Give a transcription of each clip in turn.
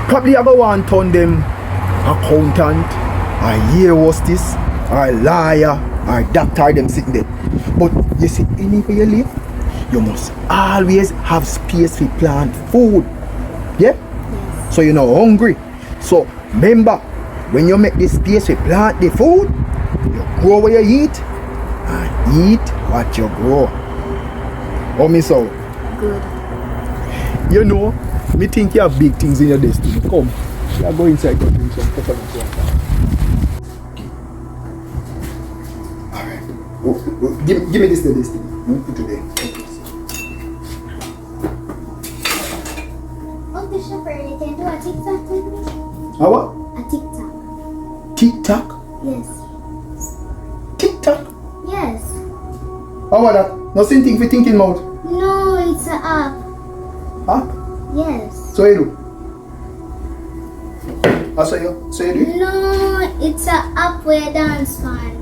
Probably I go want to turn them accountant, or year hostess, or liar, or doctor them sitting there. But you see, anywhere you live, you must always have space to plant food. Yeah? Yes. So you're not hungry. So remember, when you make this space to plant the food, you grow what you eat and eat what you grow. Oh, me so? Good. You know, me think you have big things in your destiny. Come, you go inside and drink some coconut water. Alright. Give me this destiny. Put today. Uncle Shepherd, you can do a TikTok with me? A what? A TikTok. TikTok? Yes. TikTok? Yes. How about that? No same thing for thinking about. No, it's an app. Huh? Yes. So you do? So you do? No, it's an app where you dance, man.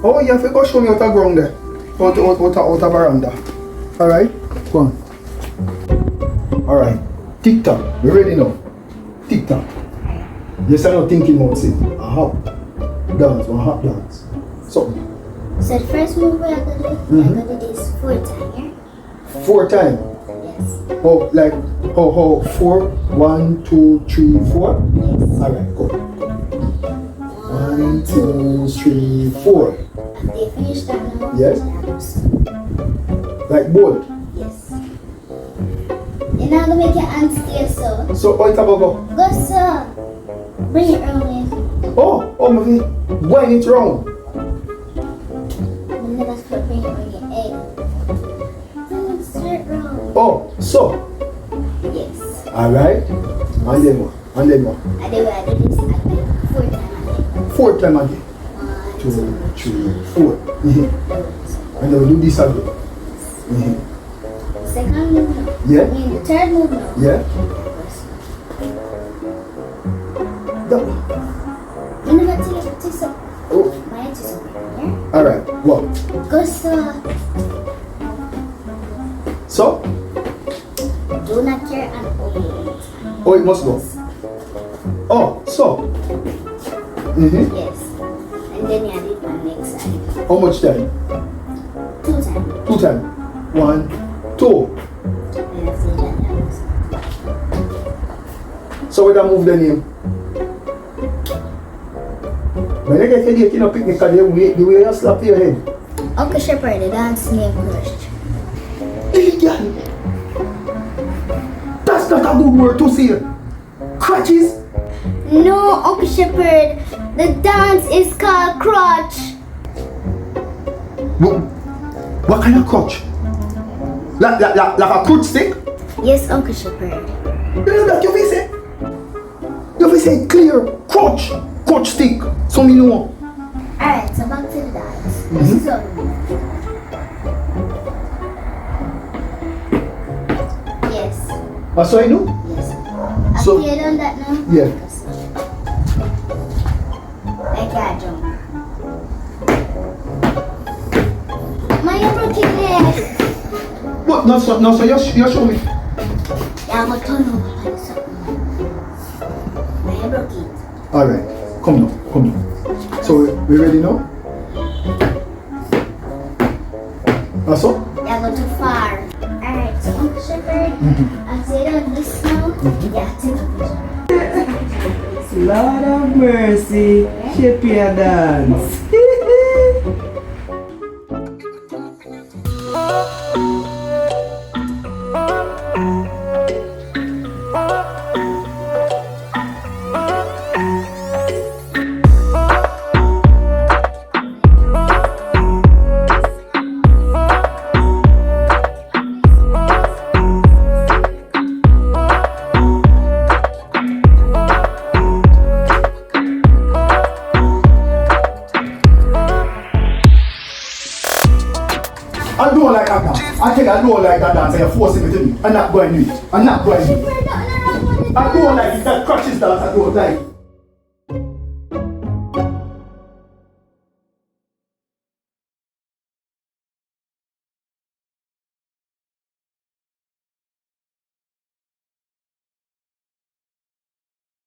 Oh, you have to go show me out the ground there. Out the veranda. Alright? Go on. Alright. TikTok. We ready now? TikTok. Yes, I'm not thinking about it. A hop dance, one hop dance. So the first move we're gonna do, we're gonna do this 4 times, yeah? 4 times? Yes. Oh, like, 4? 1, 2, 3, 4? Yes. Alright, go. 1, 2, 3, 4. After you finish that now, Yes. Like both? Yes. You're not gonna make your hands stay so. So, how it about go? Go, sir. Bring it around here. Oh, my feet. Wind it round. Never stop bring it on your head. Bring it straight round. Oh, so. Yes. Alright. And then what? And then we do this again. 4 times again. 4 times again. 1, 2, 3, 4. And then we do this again. Second move now. Yeah. I mean the third move now. Yeah. That. You never take this up. Oh. My head is up here. Alright. What? Go, sir. So? Do not care and only. Oh, it must go. Oh, so. Yes. And then you add it on next side. How much time? 2 times. 2 times. 1, 2. And after that, So we don't move the name. When you get headache, you know, picnic, the way you slap your head. Uncle Shepherd, the dance name first. Illegal. That's not a good word to say. Crutches. No, Uncle Shepherd, the dance is called crutch. What kind of crutch? Like a crutch stick? Yes, Uncle Shepherd. You know that your face say? Your face say clear. Crutch stick. So me know. Alright, so back to the dance. This is all. Yes. That's what I do? Yes. So- After you done that now? Yeah. I can't jump. My broke your leg. What? No, so you show me. Yeah, I'm gonna turn over like something. My broke it. Alright. Come now. So we ready now? That's all? Yeah, go too far. Alright, so Uncle Shepherd, after you done this now, yeah, take a picture. Lord of mercy, shape your dance. I don't like that dance. I tell you, I don't like that dance. You're forcing me to do it. I'm not going to do it. I don't like it. That crutches dance, I don't like it.